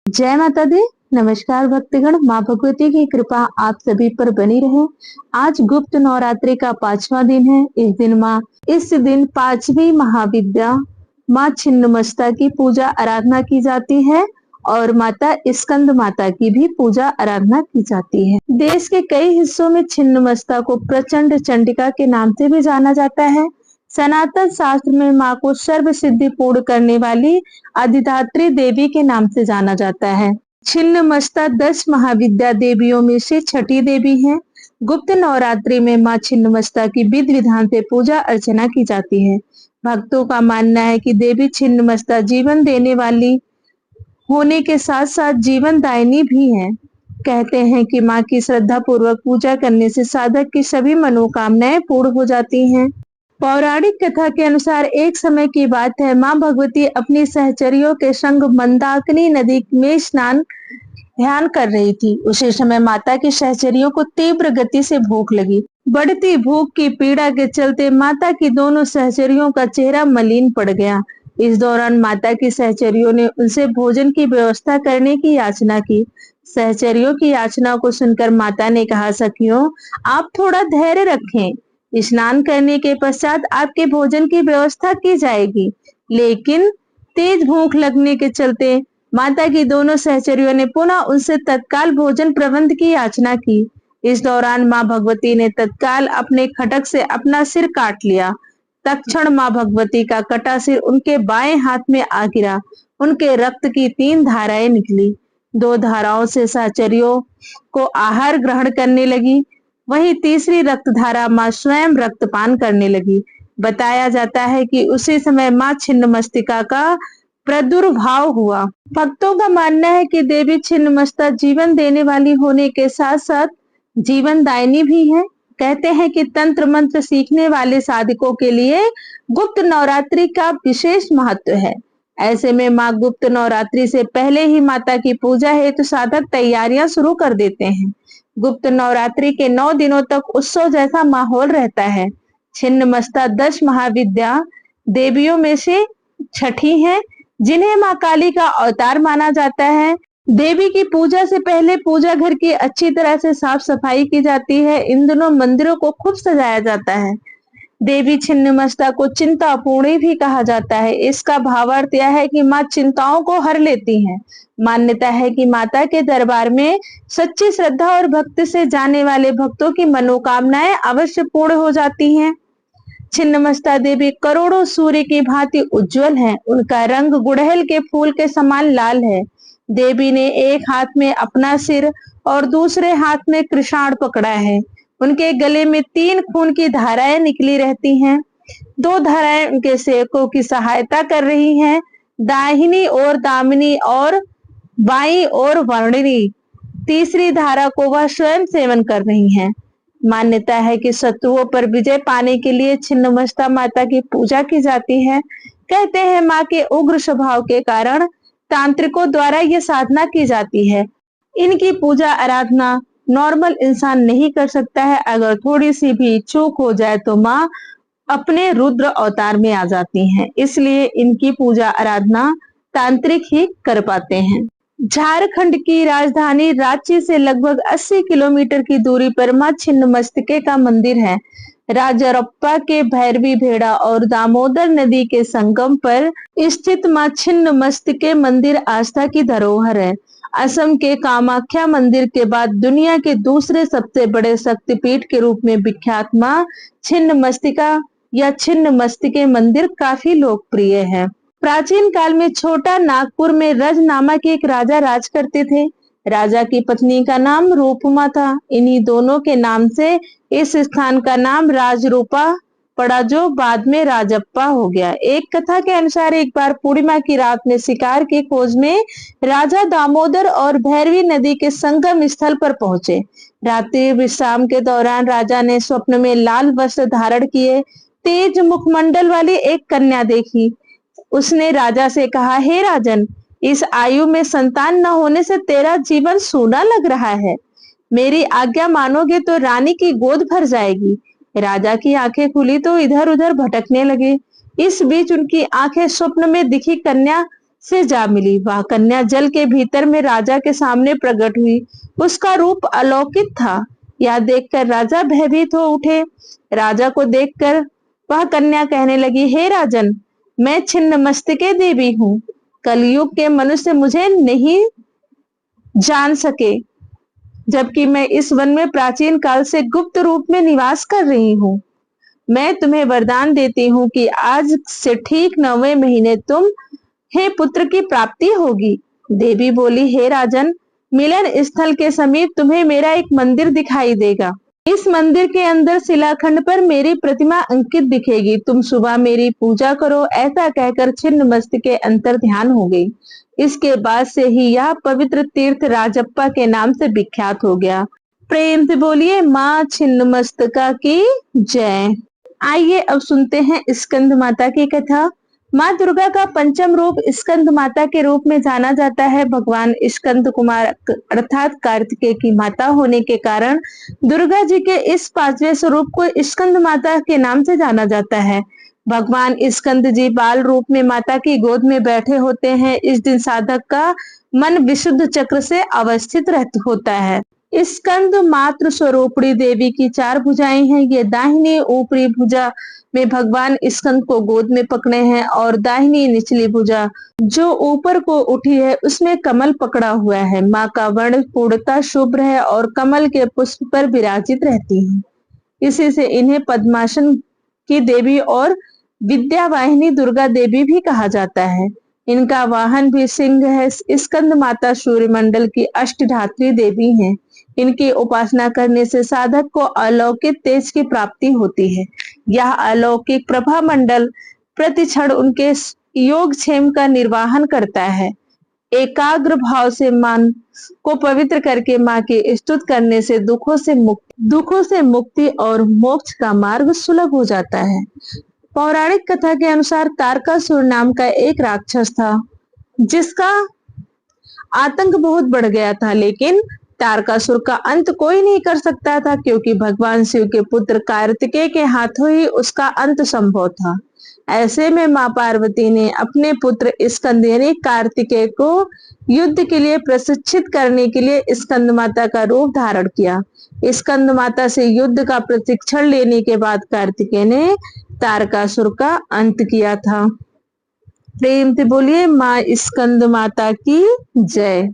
जय माता दी। नमस्कार भक्तगण, माँ भगवती की कृपा आप सभी पर बनी रहे। आज गुप्त नवरात्रि का 5वां दिन है। इस दिन 5वीं महाविद्या माँ छिन्नमस्ता की पूजा आराधना की जाती है और माता स्कंद माता की भी पूजा आराधना की जाती है। देश के कई हिस्सों में छिन्नमस्ता को प्रचंड चंडिका के नाम से भी जाना जाता है। सनातन शास्त्र में माँ को सर्व सिद्धि पूर्ण करने वाली अधिदात्री देवी के नाम से जाना जाता है। छिन्नमस्ता 10 महाविद्या देवियों में से छठी देवी है। गुप्त नवरात्रि में माँ छिन्नमस्ता की विधि विधान से पूजा अर्चना की जाती है। भक्तों का मानना है कि देवी छिन्नमस्ता जीवन देने वाली होने के साथ साथ जीवन दायिनी भी है। कहते हैं कि माँ की श्रद्धा पूर्वक पूजा करने से साधक की सभी मनोकामनाएं पूर्ण हो जाती हैं। पौराणिक कथा के अनुसार एक समय की बात है, माँ भगवती अपनी सहचरियों के संग मंदाकिनी नदी में स्नान ध्यान कर रही थी। उसी समय माता की सहचरियों को तीव्र गति से भूख लगी। बढ़ती भूख की पीड़ा के चलते माता की दोनों सहचरियों का चेहरा मलिन पड़ गया। इस दौरान माता की सहचरियों ने उनसे भोजन की व्यवस्था करने की याचना की। सहचरियों की याचना को सुनकर माता ने कहा, सखियों, आप थोड़ा धैर्य रखें। स्नान करने के पश्चात आपके भोजन की व्यवस्था की जाएगी। लेकिन तेज भूख लगने के चलते माता की दोनों सहचरियों ने पुनः उनसे तत्काल भोजन प्रबंध की याचना की। इस दौरान माँ भगवती ने तत्काल अपने खड्ग से अपना सिर काट लिया। तत्क्षण माँ भगवती का कटा सिर उनके बाएं हाथ में आ गिरा। उनके रक्त की 3 धाराएं निकली। 2 धाराओं से सहचरियों को आहार ग्रहण करने लगी। वहीं तीसरी रक्तधारा माँ स्वयं रक्तपान करने लगी। बताया जाता है कि उसी समय माँ छिन्नमस्तिका का प्रादुर्भाव हुआ। भक्तों का मानना है कि देवी छिन्नमस्ता जीवन देने वाली होने के साथ साथ जीवन दायिनी भी है। कहते हैं कि तंत्र मंत्र सीखने वाले साधकों के लिए गुप्त नवरात्रि का विशेष महत्व है। ऐसे में माँ गुप्त नवरात्रि से पहले ही माता की पूजा हेतु साधक तैयारियां शुरू कर देते हैं। गुप्त नवरात्रि के 9 दिनों तक उत्सव जैसा माहौल रहता है। छिन्नमस्ता 10 महाविद्या देवियों में से छठी है, जिन्हें माँ काली का अवतार माना जाता है। देवी की पूजा से पहले पूजा घर की अच्छी तरह से साफ सफाई की जाती है। इन दिनों मंदिरों को खूब सजाया जाता है। देवी छिन्नमस्ता को चिंतापूर्णी भी कहा जाता है। इसका भावार्थ यह है कि माँ चिंताओं को हर लेती हैं। मान्यता है कि माता के दरबार में सच्ची श्रद्धा और भक्ति से जाने वाले भक्तों की मनोकामनाएं अवश्य पूर्ण हो जाती हैं। छिन्नमस्ता देवी करोड़ों सूर्य की भांति उज्जवल है। उनका रंग गुड़हल के फूल के समान लाल है। देवी ने एक हाथ में अपना सिर और दूसरे हाथ में कृषाण पकड़ा है। उनके गले में 3 खून की धाराएं निकली रहती हैं। 2 धाराएं उनके सेवकों की सहायता कर रही हैं, दाहिनी ओर दामिनी और बाईं ओर वर्णिनी। तीसरी धारा को वह स्वयं सेवन कर रही हैं। मान्यता है कि शत्रुओं पर विजय पाने के लिए छिन्नमस्ता माता की पूजा की जाती है। कहते हैं माँ के उग्र स्वभाव के कारण तांत्रिकों द्वारा यह साधना की जाती है। इनकी पूजा आराधना नॉर्मल इंसान नहीं कर सकता है। अगर थोड़ी सी भी चूक हो जाए तो माँ अपने रुद्र अवतार में आ जाती हैं। इसलिए इनकी पूजा आराधना तांत्रिक ही कर पाते हैं। झारखंड की राजधानी रांची से लगभग 80 किलोमीटर की दूरी पर माँ छिन्नमस्तिके का मंदिर है। राजरप्पा के भैरवी भेड़ा और दामोदर नदी के संगम पर स्थित माँ छिन्नमस्तिके मंदिर आस्था की धरोहर है। असम के कामाख्या मंदिर के बाद दुनिया के दूसरे सबसे बड़े शक्तिपीठ के रूप में विख्यात माँ छिन्नमस्तिका या छिन्नमस्तिके मंदिर काफी लोकप्रिय है। प्राचीन काल में छोटा नागपुर में रज नामक एक राजा राज करते थे। राजा की पत्नी का नाम रूपमा था। इन्हीं दोनों के नाम से इस स्थान का नाम राजरूपा पड़ा, जो बाद में राजप्पा हो गया। एक कथा के अनुसार एक बार पूर्णिमा की रात में शिकार की खोज में राजा दामोदर और भैरवी नदी के संगम स्थल पर पहुंचे। रात्रि विश्राम के दौरान राजा ने स्वप्न में लाल वस्त्र धारण किए तेज मुखमंडल वाली एक कन्या देखी। उसने राजा से कहा, हे राजन, इस आयु में संतान न होने से तेरा जीवन सूना लग रहा है। मेरी आज्ञा मानोगे तो रानी की गोद भर जाएगी। राजा की आंखें खुली तो इधर उधर भटकने लगे। इस बीच उनकी आंखें स्वप्न में दिखी कन्या से जा मिली। वह कन्या जल के भीतर में राजा के सामने प्रकट हुई। उसका रूप अलौकिक था। यह देखकर राजा भयभीत हो उठे। राजा को देखकर वह कन्या कहने लगी, हे राजन, मैं छिन्नमस्तिके देवी हूँ। कलयुग के मनुष्य मुझे नहीं जान सके, जबकि मैं इस वन में प्राचीन काल से गुप्त रूप में निवास कर रही हूँ। मैं तुम्हें वरदान देती हूँ कि आज से ठीक 9वें महीने तुम हे पुत्र की प्राप्ति होगी। देवी बोली, हे राजन, मिलन स्थल के समीप तुम्हें मेरा एक मंदिर दिखाई देगा। इस मंदिर के अंदर शिलाखंड पर मेरी प्रतिमा अंकित दिखेगी। तुम सुबह मेरी पूजा करो। ऐसा कहकर छिन्नमस्तिके अंतर ध्यान हो गई। इसके बाद से ही यह पवित्र तीर्थ राजप्पा के नाम से विख्यात हो गया। प्रेम से बोलिए माँ छिन्नमस्तिका की जय। आइए अब सुनते हैं स्कंद माता की कथा। माँ दुर्गा का पंचम रूप स्कंद माता के रूप में जाना जाता है। भगवान स्कंद कुमार अर्थात कार्तिकेय की माता होने के कारण दुर्गा जी के इस 5वें स्वरूप को स्कंद माता के नाम से जाना जाता है। भगवान स्कंद जी बाल रूप में माता की गोद में बैठे होते हैं। इस दिन साधक का मन विशुद्ध चक्र से अवस्थित होता है। स्कंद मातृ स्वरूपणी देवी की 4 भुजाएं हैं। ये दाहिनी ऊपरी भुजा में भगवान स्कंद को गोद में पकड़े हैं और दाहिनी निचली भुजा जो ऊपर को उठी है उसमें कमल पकड़ा हुआ है। माँ का वर्ण पूर्णतः शुभ्र है और कमल के पुष्प पर विराजित रहती है। इसी से इन्हें पद्मासन की देवी और विद्यावाहिनी दुर्गा देवी भी कहा जाता है। इनका वाहन भी सिंह है। स्कंद माता सूर्यमंडल की अष्टधात्री देवी हैं। इनकी उपासना करने से साधक को अलौकिक तेज की प्राप्ति होती है। यह अलौकिक प्रभा मंडल प्रतिक्षण उनके योगक्षेम का निर्वाहन करता है। एकाग्र भाव से मन को पवित्र करके माँ की स्तुति करने से दुखों से मुक्ति और मोक्ष का मार्ग सुलभ हो जाता है। पौराणिक कथा के अनुसार तारकासुर नाम का एक राक्षस था, जिसका आतंक बहुत बढ़ गया था, लेकिन तारकासुर का अंत कोई नहीं कर सकता था, क्योंकि भगवान शिव के पुत्र कार्तिकेय के हाथों ही उसका अंत संभव था। ऐसे में माँ पार्वती ने अपने पुत्र स्कंद यानी कार्तिकेय को युद्ध के लिए प्रशिक्षित करने के लिए स्कंद माता का रूप धारण किया। स्कंद माता से युद्ध का प्रशिक्षण लेने के बाद कार्तिकेय ने तारकासुर का अंत किया था। प्रेम से बोलिए माँ स्कंद माता की जय।